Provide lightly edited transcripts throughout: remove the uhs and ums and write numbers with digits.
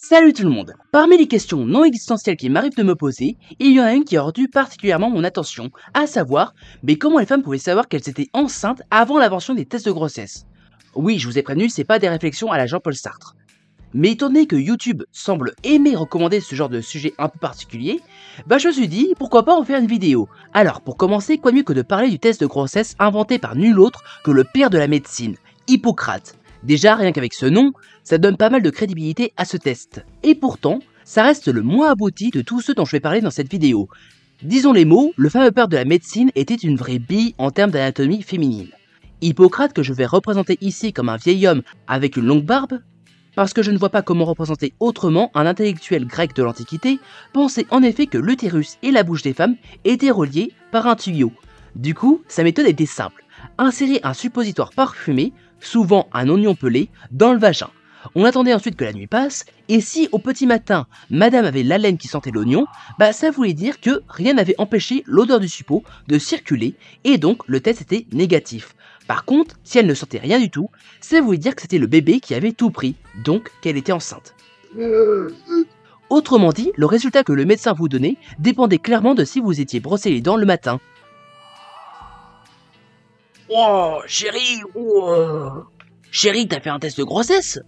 Salut tout le monde. Parmi les questions non existentielles qui m'arrivent de me poser, il y en a une qui a retenu particulièrement mon attention, à savoir, mais comment les femmes pouvaient savoir qu'elles étaient enceintes avant l'invention des tests de grossesse? Oui, je vous ai prévenu, c'est pas des réflexions à la Jean-Paul Sartre. Mais étant donné que YouTube semble aimer recommander ce genre de sujet un peu particulier, je me suis dit, pourquoi pas en faire une vidéo. Alors, pour commencer, quoi mieux que de parler du test de grossesse inventé par nul autre que le père de la médecine, Hippocrate. Déjà, rien qu'avec ce nom, ça donne pas mal de crédibilité à ce test. Et pourtant, ça reste le moins abouti de tous ceux dont je vais parler dans cette vidéo. Disons les mots, le fameux père de la médecine était une vraie bille en termes d'anatomie féminine. Hippocrate, que je vais représenter ici comme un vieil homme avec une longue barbe, parce que je ne vois pas comment représenter autrement un intellectuel grec de l'Antiquité, pensait en effet que l'utérus et la bouche des femmes étaient reliés par un tuyau. Du coup, sa méthode était simple, insérer un suppositoire parfumé, souvent un oignon pelé, dans le vagin. On attendait ensuite que la nuit passe, et si au petit matin, madame avait l'haleine qui sentait l'oignon, ça voulait dire que rien n'avait empêché l'odeur du suppôt de circuler, et donc le test était négatif. Par contre, si elle ne sentait rien du tout, ça voulait dire que c'était le bébé qui avait tout pris, donc qu'elle était enceinte. Autrement dit, le résultat que le médecin vous donnait dépendait clairement de si vous étiez brossé les dents le matin. Oh, chérie, chérie, t'as fait un test de grossesse?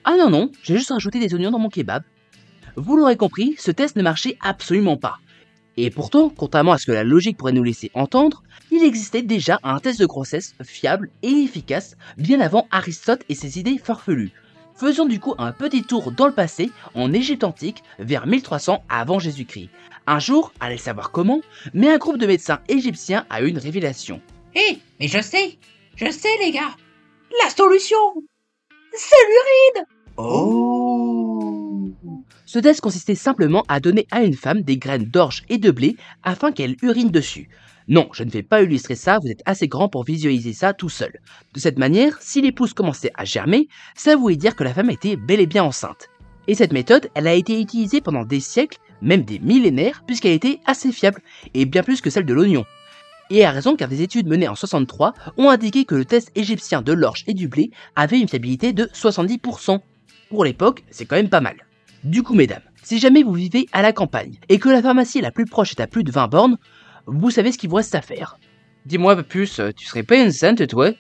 Ah non, j'ai juste rajouté des oignons dans mon kebab. Vous l'aurez compris, ce test ne marchait absolument pas. Et pourtant, contrairement à ce que la logique pourrait nous laisser entendre, il existait déjà un test de grossesse fiable et efficace bien avant Aristote et ses idées farfelues. Faisons du coup un petit tour dans le passé, en Égypte antique, vers 1300 avant Jésus-Christ. Un jour, allez savoir comment, mais un groupe de médecins égyptiens a eu une révélation. Hé, mais je sais les gars, la solution, c'est l'urine. Oh! Ce test consistait simplement à donner à une femme des graines d'orge et de blé afin qu'elle urine dessus. Non, je ne vais pas illustrer ça, vous êtes assez grand pour visualiser ça tout seul. De cette manière, si les pousses commençaient à germer, ça voulait dire que la femme était bel et bien enceinte. Et cette méthode, elle a été utilisée pendant des siècles, même des millénaires, puisqu'elle était assez fiable, et bien plus que celle de l'oignon. Et à raison car des études menées en 63 ont indiqué que le test égyptien de l'orge et du blé avait une fiabilité de 70%. Pour l'époque, c'est quand même pas mal. Du coup mesdames, si jamais vous vivez à la campagne et que la pharmacie la plus proche est à plus de 20 bornes, vous savez ce qu'il vous reste à faire. Dis-moi puce, tu serais pas enceinte toi?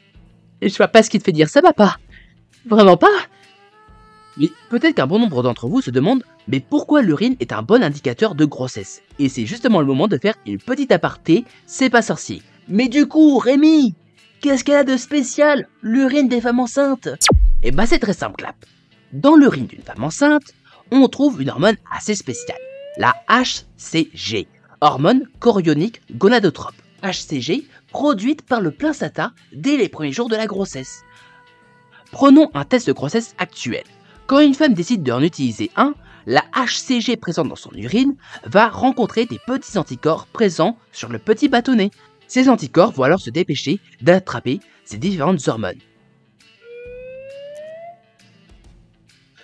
Et je vois pas ce qui te fait dire ça papa. Vraiment pas? Mais peut-être qu'un bon nombre d'entre vous se demandent mais pourquoi l'urine est un bon indicateur de grossesse? Et c'est justement le moment de faire une petite aparté, c'est pas sorcier. Mais du coup, Rémi, qu'est-ce qu'elle a de spécial, l'urine des femmes enceintes? Eh c'est très simple, Clap. Dans l'urine d'une femme enceinte, on trouve une hormone assez spéciale, la HCG, hormone chorionique gonadotrope. HCG, produite par le placenta dès les premiers jours de la grossesse. Prenons un test de grossesse actuel. Quand une femme décide d'en utiliser un, la HCG présente dans son urine va rencontrer des petits anticorps présents sur le petit bâtonnet. Ces anticorps vont alors se dépêcher d'attraper ces différentes hormones.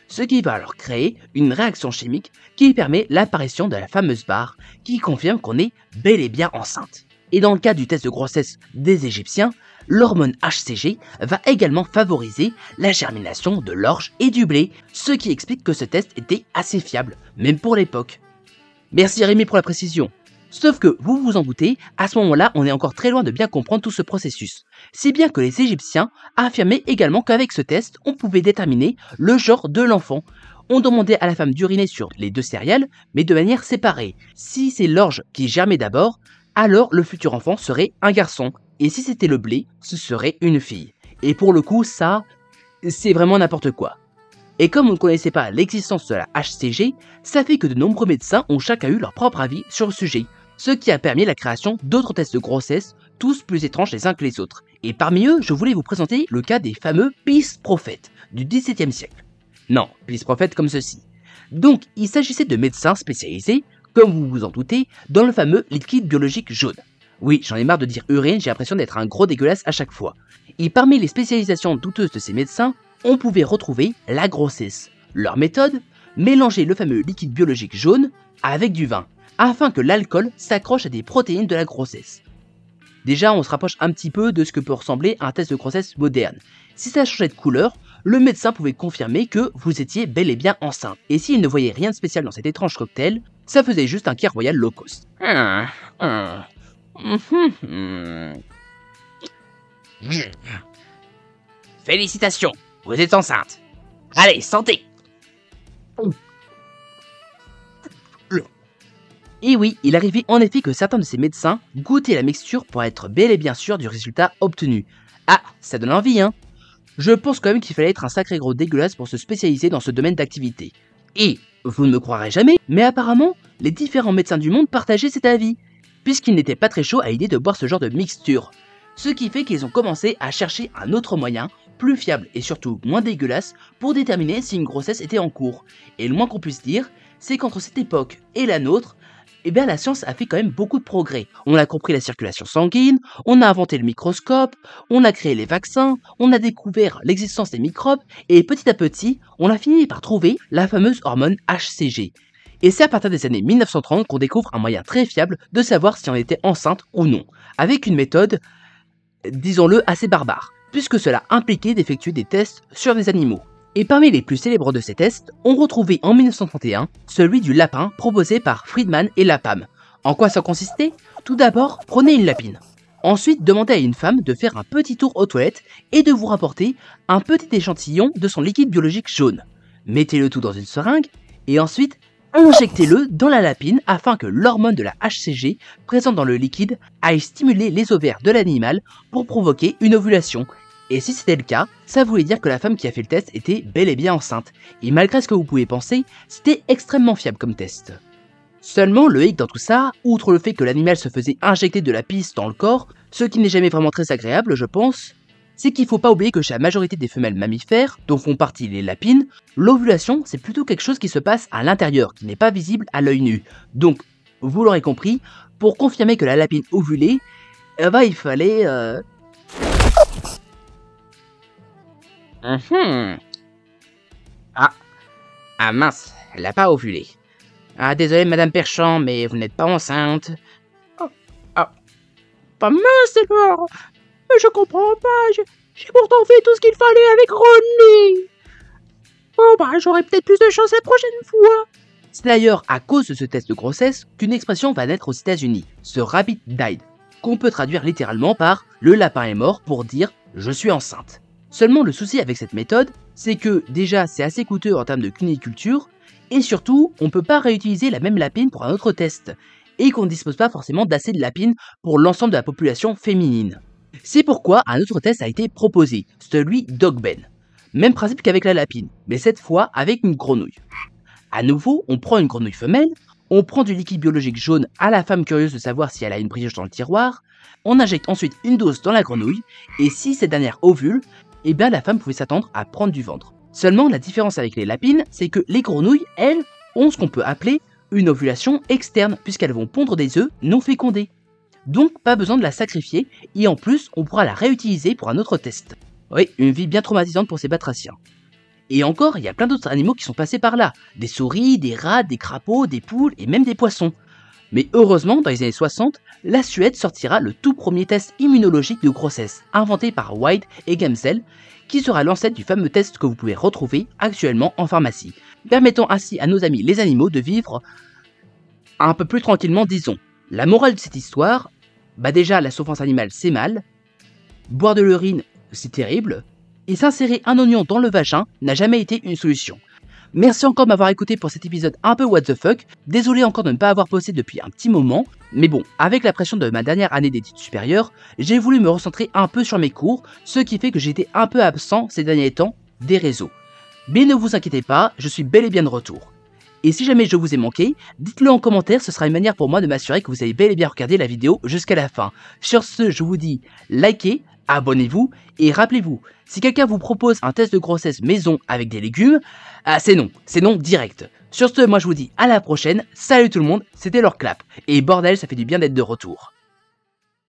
Ce qui va alors créer une réaction chimique qui permet l'apparition de la fameuse barre qui confirme qu'on est bel et bien enceinte. Et dans le cas du test de grossesse des Égyptiens, l'hormone HCG va également favoriser la germination de l'orge et du blé, ce qui explique que ce test était assez fiable, même pour l'époque. Merci Rémi pour la précision. Sauf que, vous vous en doutez, à ce moment-là, on est encore très loin de bien comprendre tout ce processus. Si bien que les Égyptiens affirmaient également qu'avec ce test, on pouvait déterminer le genre de l'enfant. On demandait à la femme d'uriner sur les deux céréales, mais de manière séparée. Si c'est l'orge qui germait d'abord, alors le futur enfant serait un garçon. Et si c'était le blé, ce serait une fille. Et pour le coup, ça, c'est vraiment n'importe quoi. Et comme on ne connaissait pas l'existence de la HCG, ça fait que de nombreux médecins ont chacun eu leur propre avis sur le sujet. Ce qui a permis la création d'autres tests de grossesse, tous plus étranges les uns que les autres. Et parmi eux, je voulais vous présenter le cas des fameux Peace Prophets du XVIIe siècle. Non, Peace Prophets comme ceci. Donc, il s'agissait de médecins spécialisés, comme vous vous en doutez, dans le fameux liquide biologique jaune. Oui, j'en ai marre de dire urine, j'ai l'impression d'être un gros dégueulasse à chaque fois. Et parmi les spécialisations douteuses de ces médecins, on pouvait retrouver la grossesse. Leur méthode, mélanger le fameux liquide biologique jaune avec du vin, afin que l'alcool s'accroche à des protéines de la grossesse. Déjà, on se rapproche un petit peu de ce que peut ressembler un test de grossesse moderne. Si ça changeait de couleur, le médecin pouvait confirmer que vous étiez bel et bien enceinte. Et s'il ne voyait rien de spécial dans cet étrange cocktail, ça faisait juste un Kir Royal low cost. Félicitations, vous êtes enceinte. Allez, santé. Et oui, il arrivait en effet que certains de ces médecins goûtaient la mixture pour être bel et bien sûr du résultat obtenu. Ah, ça donne envie, hein. Je pense quand même qu'il fallait être un sacré gros dégueulasse pour se spécialiser dans ce domaine d'activité. Et, vous ne me croirez jamais, mais apparemment, les différents médecins du monde partageaient cet avis, puisqu'ils n'étaient pas très chauds à l'idée de boire ce genre de mixture. Ce qui fait qu'ils ont commencé à chercher un autre moyen, plus fiable et surtout moins dégueulasse, pour déterminer si une grossesse était en cours. Et le moins qu'on puisse dire, c'est qu'entre cette époque et la nôtre, eh bien la science a fait quand même beaucoup de progrès. On a compris la circulation sanguine, on a inventé le microscope, on a créé les vaccins, on a découvert l'existence des microbes, et petit à petit, on a fini par trouver la fameuse hormone HCG. Et c'est à partir des années 1930 qu'on découvre un moyen très fiable de savoir si on était enceinte ou non, avec une méthode, disons-le, assez barbare, puisque cela impliquait d'effectuer des tests sur des animaux. Et parmi les plus célèbres de ces tests, on retrouvait en 1931 celui du lapin proposé par Friedman et Lapham. En quoi ça consistait? Tout d'abord, prenez une lapine. Ensuite, demandez à une femme de faire un petit tour aux toilettes et de vous rapporter un petit échantillon de son liquide biologique jaune. Mettez le tout dans une seringue et ensuite injectez-le dans la lapine afin que l'hormone de la HCG présente dans le liquide aille stimuler les ovaires de l'animal pour provoquer une ovulation. Et si c'était le cas, ça voulait dire que la femme qui a fait le test était bel et bien enceinte. Et malgré ce que vous pouvez penser, c'était extrêmement fiable comme test. Seulement, le hic dans tout ça, outre le fait que l'animal se faisait injecter de la pisse dans le corps, ce qui n'est jamais vraiment très agréable, je pense, c'est qu'il faut pas oublier que chez la majorité des femelles mammifères, dont font partie les lapines, l'ovulation c'est plutôt quelque chose qui se passe à l'intérieur, qui n'est pas visible à l'œil nu. Donc, vous l'aurez compris, pour confirmer que la lapine ovulait, il fallait... Ah mince, elle n'a pas ovulé. Ah désolé Madame Perchant, mais vous n'êtes pas enceinte. Pas mince alors. Mais je comprends pas, j'ai pourtant fait tout ce qu'il fallait avec Ronnie. J'aurai peut-être plus de chance la prochaine fois. C'est d'ailleurs à cause de ce test de grossesse qu'une expression va naître aux États-Unis, ce rabbit died, qu'on peut traduire littéralement par le lapin est mort pour dire je suis enceinte. Seulement le souci avec cette méthode, c'est que déjà c'est assez coûteux en termes de cuniculture, et surtout on ne peut pas réutiliser la même lapine pour un autre test, et qu'on ne dispose pas forcément d'assez de lapines pour l'ensemble de la population féminine. C'est pourquoi un autre test a été proposé, celui d'Ogben. Même principe qu'avec la lapine, mais cette fois avec une grenouille. À nouveau, on prend une grenouille femelle, on prend du liquide biologique jaune à la femme curieuse de savoir si elle a une brioche dans le tiroir, on injecte ensuite une dose dans la grenouille, et si cette dernière ovule, eh bien la femme pouvait s'attendre à prendre du ventre. Seulement la différence avec les lapines, c'est que les grenouilles, elles, ont ce qu'on peut appeler une ovulation externe, puisqu'elles vont pondre des œufs non fécondés. Donc pas besoin de la sacrifier, et en plus on pourra la réutiliser pour un autre test. Oui, une vie bien traumatisante pour ces batraciens. Et encore, il y a plein d'autres animaux qui sont passés par là, des souris, des rats, des crapauds, des poules et même des poissons. Mais heureusement, dans les années 60, la Suède sortira le tout premier test immunologique de grossesse, inventé par White et Gemsel, qui sera l'ancêtre du fameux test que vous pouvez retrouver actuellement en pharmacie, permettant ainsi à nos amis les animaux de vivre un peu plus tranquillement, disons. La morale de cette histoire, déjà la souffrance animale c'est mal, boire de l'urine c'est terrible, et s'insérer un oignon dans le vagin n'a jamais été une solution. Merci encore de m'avoir écouté pour cet épisode un peu what the fuck, désolé encore de ne pas avoir posté depuis un petit moment, mais bon, avec la pression de ma dernière année d'études supérieures, j'ai voulu me recentrer un peu sur mes cours, ce qui fait que j'étais un peu absent ces derniers temps des réseaux. Mais ne vous inquiétez pas, je suis bel et bien de retour. Et si jamais je vous ai manqué, dites-le en commentaire, ce sera une manière pour moi de m'assurer que vous avez bel et bien regardé la vidéo jusqu'à la fin. Sur ce, je vous dis, likez, abonnez-vous, et rappelez-vous, si quelqu'un vous propose un test de grossesse maison avec des légumes, c'est non direct. Sur ce, moi je vous dis à la prochaine, salut tout le monde, c'était leur clap, et bordel ça fait du bien d'être de retour.